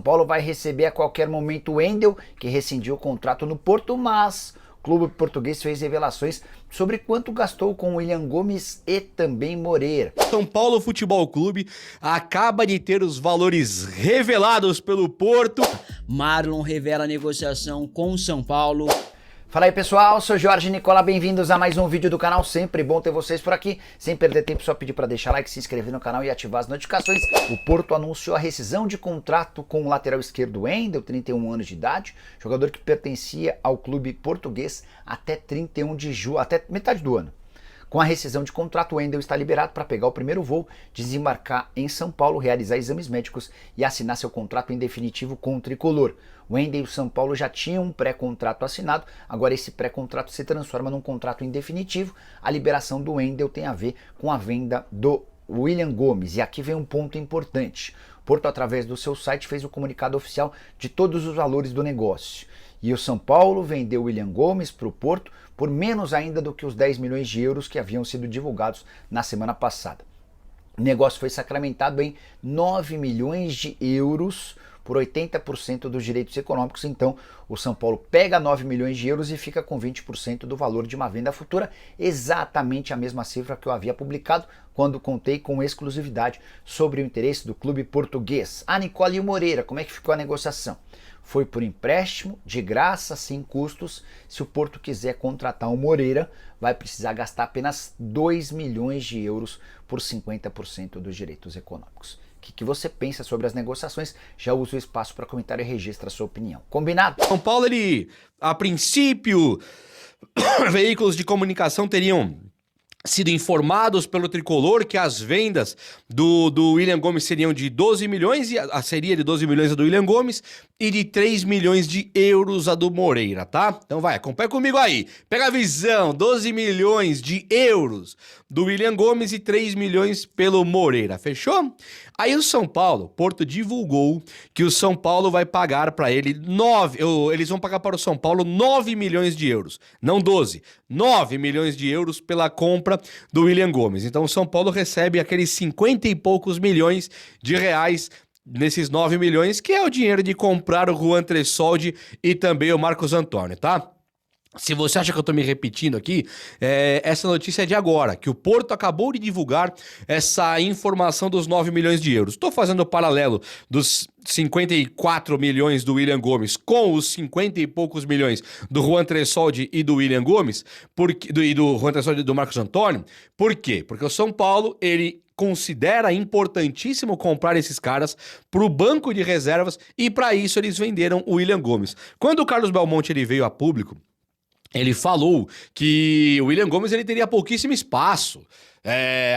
Paulo vai receber a qualquer momento o Wendel, que rescindiu o contrato no Porto, mas o clube português fez revelações sobre quanto gastou com William Gomes e também Moreira. São Paulo Futebol Clube acaba de ter os valores revelados pelo Porto. Marlon revela a negociação com o São Paulo. Fala aí pessoal, sou Jorge Nicola, bem-vindos a mais um vídeo do canal, sempre bom ter vocês por aqui. Sem perder tempo, só pedir para deixar like, se inscrever no canal e ativar as notificações. O Porto anunciou a rescisão de contrato com o lateral esquerdo Wendel, 31 anos de idade, jogador que pertencia ao clube português até 31 de julho, até metade do ano. Com a rescisão de contrato, o Wendel está liberado para pegar o primeiro voo, desembarcar em São Paulo, realizar exames médicos e assinar seu contrato em definitivo com o tricolor. O Wendel e o São Paulo já tinham um pré-contrato assinado, agora esse pré-contrato se transforma num contrato em definitivo. A liberação do Wendel tem a ver com a venda do William Gomes. E aqui vem um ponto importante. O Porto, através do seu site, fez o comunicado oficial de todos os valores do negócio. E o São Paulo vendeu o William Gomes para o Porto por menos ainda do que os 10 milhões de euros que haviam sido divulgados na semana passada. O negócio foi sacramentado em 9 milhões de euros por 80% dos direitos econômicos. Então o São Paulo pega 9 milhões de euros e fica com 20% do valor de uma venda futura, exatamente a mesma cifra que eu havia publicado quando contei com exclusividade sobre o interesse do clube português. Nicole e o Moreira, como é que ficou a negociação? Foi por empréstimo, de graça, sem custos. Se o Porto quiser contratar o Moreira, vai precisar gastar apenas 2 milhões de euros por 50% dos direitos econômicos. O que você pensa sobre as negociações? Já usa o espaço para comentário e registra a sua opinião. Combinado? São Paulo, a princípio, veículos de comunicação teriam sido informados pelo tricolor que as vendas do William Gomes seriam de 12 milhões, e seria de 12 milhões a do William Gomes e de 3 milhões de euros a do Moreira, tá? Então vai, acompanha comigo aí. Pega a visão, 12 milhões de euros do William Gomes e 3 milhões pelo Moreira, fechou? Aí o São Paulo, Porto divulgou que o São Paulo vai pagar para ele eles vão pagar para o São Paulo 9 milhões de euros, não 12, 9 milhões de euros pela compra do William Gomes. Então o São Paulo recebe aqueles 50 e poucos milhões de reais nesses 9 milhões, que é o dinheiro de comprar o Juan Tressoldi e também o Marcos Antônio, tá? Se você acha que eu tô me repetindo aqui, essa notícia é de agora, que o Porto acabou de divulgar essa informação dos 9 milhões de euros. Estou fazendo o paralelo dos 54 milhões do William Gomes com os 50 e poucos milhões do Juan Tressoldi e do William Gomes, e do Juan Tressoldi e do Marcos Antônio. Por quê? Porque o São Paulo, ele considera importantíssimo comprar esses caras para o banco de reservas e para isso eles venderam o William Gomes. Quando o Carlos Belmonte ele veio a público, ele falou que o William Gomes ele teria pouquíssimo espaço,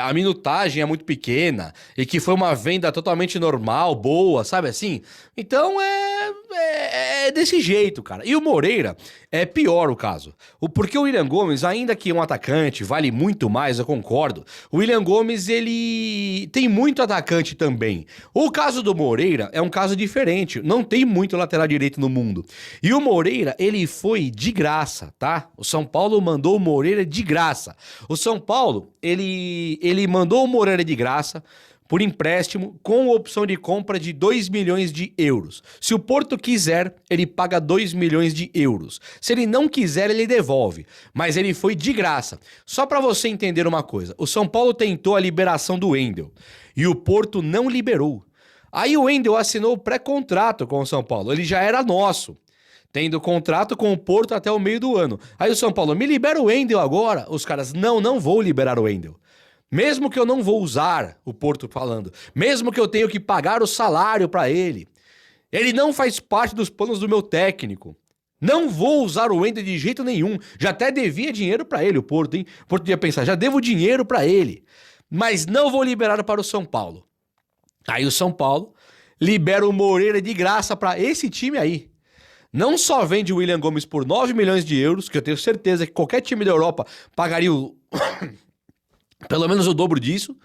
a minutagem é muito pequena e que foi uma venda totalmente normal, boa, sabe assim? Então é desse jeito, cara. E o Moreira é pior o caso. Porque o William Gomes, ainda que um atacante, vale muito mais, eu concordo. O William Gomes, ele tem muito atacante também. O caso do Moreira é um caso diferente. Não tem muito lateral direito no mundo. E o Moreira, ele foi de graça, tá? O São Paulo mandou o Moreira de graça. O São Paulo, ele mandou o Moreira de graça por empréstimo com opção de compra de 2 milhões de euros. Se o Porto quiser, ele paga 2 milhões de euros. Se ele não quiser, ele devolve. Mas ele foi de graça. Só para você entender uma coisa, o São Paulo tentou a liberação do Wendel e o Porto não liberou. Aí o Wendel assinou o pré-contrato com o São Paulo, ele já era nosso, tendo contrato com o Porto até o meio do ano. Aí o São Paulo, me libera o Wendel agora. Os caras, não vou liberar o Wendel. Mesmo que eu não vou usar, o Porto falando, mesmo que eu tenho que pagar o salário para ele não faz parte dos planos do meu técnico. Não vou usar o Wendel de jeito nenhum. Já até devia dinheiro para ele, o Porto, hein? O Porto ia pensar, já devo dinheiro para ele. Mas não vou liberar para o São Paulo. Aí o São Paulo libera o Moreira de graça para esse time aí. Não só vende o William Gomes por 9 milhões de euros, que eu tenho certeza que qualquer time da Europa pagaria pelo menos o dobro disso,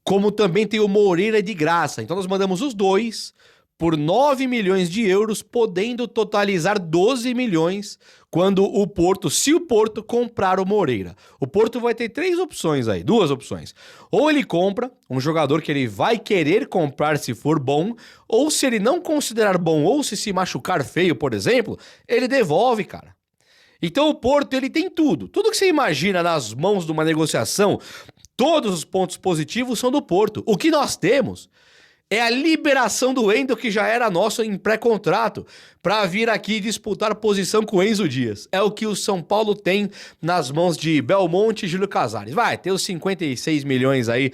como também tem o Moreira de graça. Então nós mandamos os dois por 9 milhões de euros, podendo totalizar 12 milhões quando o Porto, se o Porto comprar o Moreira. O Porto vai ter duas opções. Ou ele compra um jogador que ele vai querer comprar se for bom, ou se ele não considerar bom ou se machucar feio, por exemplo, ele devolve, cara. Então o Porto, ele tem tudo. Tudo que você imagina nas mãos de uma negociação, todos os pontos positivos são do Porto. O que nós temos é a liberação do Wendel, que já era nosso em pré-contrato, para vir aqui disputar posição com o Enzo Dias. É o que o São Paulo tem nas mãos de Belmonte e Júlio Casares. Vai ter os 56 milhões aí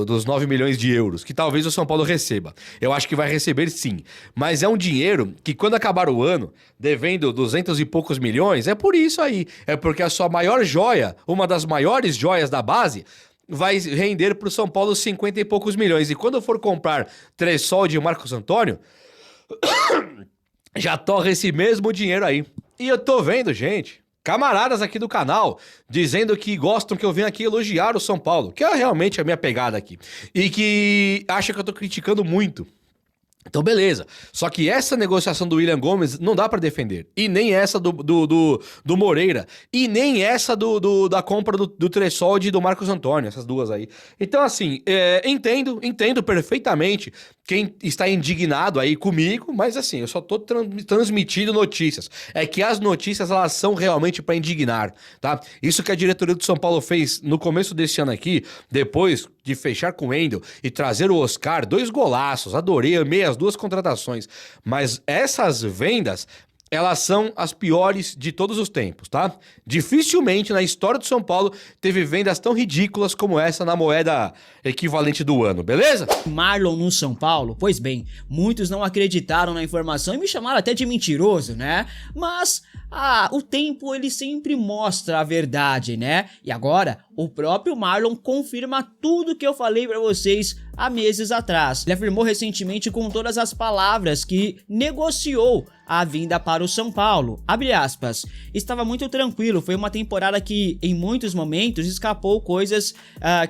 dos 9 milhões de euros, que talvez o São Paulo receba. Eu acho que vai receber sim. Mas é um dinheiro que quando acabar o ano, devendo 200 e poucos milhões, é por isso aí. É porque a sua maior joia, uma das maiores joias da base, vai render pro São Paulo 50 e poucos milhões. E quando eu for comprar Tressol de Marcos Antônio, já torra esse mesmo dinheiro aí. E eu tô vendo, gente, camaradas aqui do canal, dizendo que gostam que eu venha aqui elogiar o São Paulo, que é realmente a minha pegada aqui. E que acha que eu tô criticando muito. Então, beleza. Só que essa negociação do William Gomes não dá pra defender. E nem essa do Moreira. E nem essa da compra do Tressolde e do Marcos Antônio. Essas duas aí. Então, assim, entendo perfeitamente quem está indignado aí comigo. Mas, assim, eu só tô transmitindo notícias. É que as notícias, elas são realmente pra indignar, tá? Isso que a diretoria do São Paulo fez no começo desse ano aqui, depois de fechar com o Wendel e trazer o Oscar, 2 golaços, adorei, amei as 2 contratações, mas essas vendas, elas são as piores de todos os tempos, tá? Dificilmente na história do São Paulo teve vendas tão ridículas como essa na moeda equivalente do ano, beleza? Marlon no São Paulo? Pois bem, muitos não acreditaram na informação e me chamaram até de mentiroso, né? Mas o tempo ele sempre mostra a verdade, né? E agora, o próprio Marlon confirma tudo que eu falei pra vocês há meses atrás. Ele afirmou recentemente com todas as palavras que negociou a vinda para o São Paulo. Abre aspas, estava muito tranquilo, foi uma temporada que em muitos momentos escapou coisas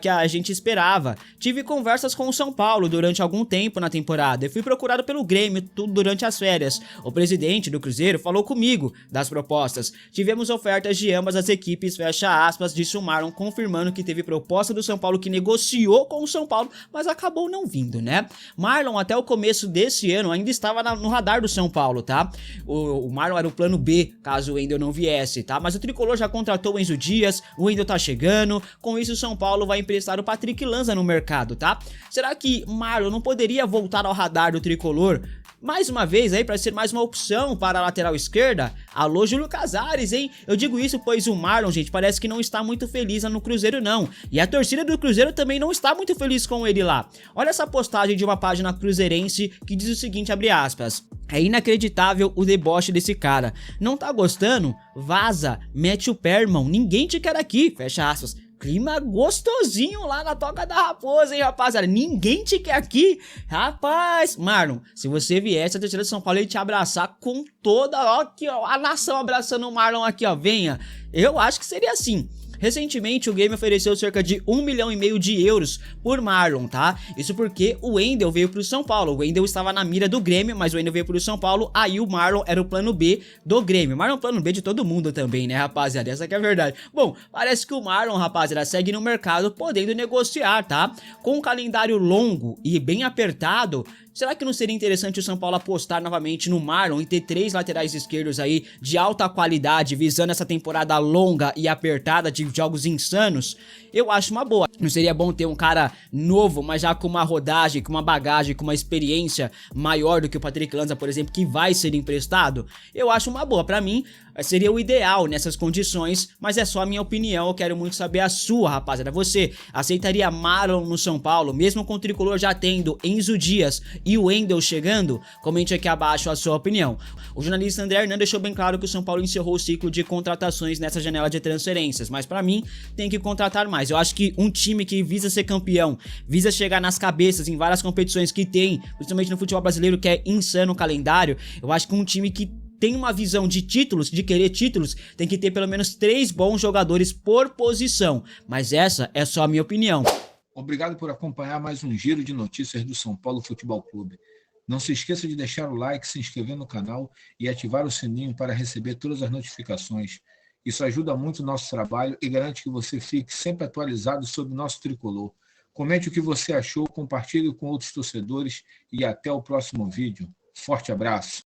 que a gente esperava. Tive conversas com o São Paulo durante algum tempo na temporada e fui procurado pelo Grêmio tudo durante as férias. O presidente do Cruzeiro falou comigo das propostas. Tivemos ofertas de ambas as equipes, fecha aspas, disse o Marlon, confirmando que teve proposta do São Paulo que negociou com o São Paulo, mas acabou não vindo, né? Marlon até o começo desse ano ainda estava no radar do São Paulo, tá? O Marlon era o plano B, caso o Wendel não viesse, tá? Mas o Tricolor já contratou o Enzo Dias, o Wendel tá chegando, com isso o São Paulo vai emprestar o Patrick Lanza no mercado, tá? Será que Marlon não poderia voltar ao radar do Tricolor mais uma vez aí para ser mais uma opção para a lateral esquerda? Alô, Júlio Casares, hein? Eu digo isso pois o Marlon, gente, parece que não está muito feliz lá no Cruzeiro não. E a torcida do Cruzeiro também não está muito feliz com ele lá. Olha essa postagem de uma página cruzeirense que diz o seguinte, abre aspas. É inacreditável o deboche desse cara. Não tá gostando? Vaza, mete o pé, irmão. Ninguém te quer aqui, fecha aspas. Clima gostosinho lá na Toca da Raposa, hein, rapaziada? Ninguém te quer aqui. Rapaz, Marlon, se você viesse a torcida de São Paulo, ele te abraçar com toda, ó, aqui, ó, a nação abraçando o Marlon aqui, ó, venha. Eu acho que seria assim. Recentemente o Grêmio ofereceu cerca de 1,5 milhão de euros por Marlon, tá? Isso porque o Wendel veio pro São Paulo. O Wendel estava na mira do Grêmio, mas o Wendel veio pro São Paulo, aí o Marlon era o plano B do Grêmio. Marlon é o plano B de todo mundo também, né, rapaziada? Essa que é a verdade. Bom, parece que o Marlon, rapaziada, segue no mercado podendo negociar, tá? Com um calendário longo e bem apertado, será que não seria interessante o São Paulo apostar novamente no Marlon e ter 3 laterais esquerdos aí de alta qualidade, visando essa temporada longa e apertada de jogos insanos? Eu acho uma boa. Não seria bom ter um cara novo, mas já com uma rodagem, com uma bagagem, com uma experiência maior do que o Patrick Lanza, por exemplo, que vai ser emprestado? Eu acho uma boa. Pra mim, seria o ideal nessas condições, mas é só a minha opinião. Eu quero muito saber a sua, rapaziada. Você aceitaria Marlon no São Paulo, mesmo com o Tricolor já tendo Enzo Dias e o Wendel chegando? Comente aqui abaixo a sua opinião. O jornalista André Hernan deixou bem claro que o São Paulo encerrou o ciclo de contratações nessa janela de transferências, mas pra mim tem que contratar mais. Eu acho que um time que visa ser campeão, visa chegar nas cabeças em várias competições que tem, principalmente no futebol brasileiro, que é insano o calendário, eu acho que um time que tem uma visão de títulos, de querer títulos, tem que ter pelo menos 3 bons jogadores por posição. Mas essa é só a minha opinião. Obrigado por acompanhar mais um giro de notícias do São Paulo Futebol Clube. Não se esqueça de deixar o like, se inscrever no canal e ativar o sininho para receber todas as notificações. Isso ajuda muito o nosso trabalho e garante que você fique sempre atualizado sobre o nosso tricolor. Comente o que você achou, compartilhe com outros torcedores e até o próximo vídeo. Forte abraço!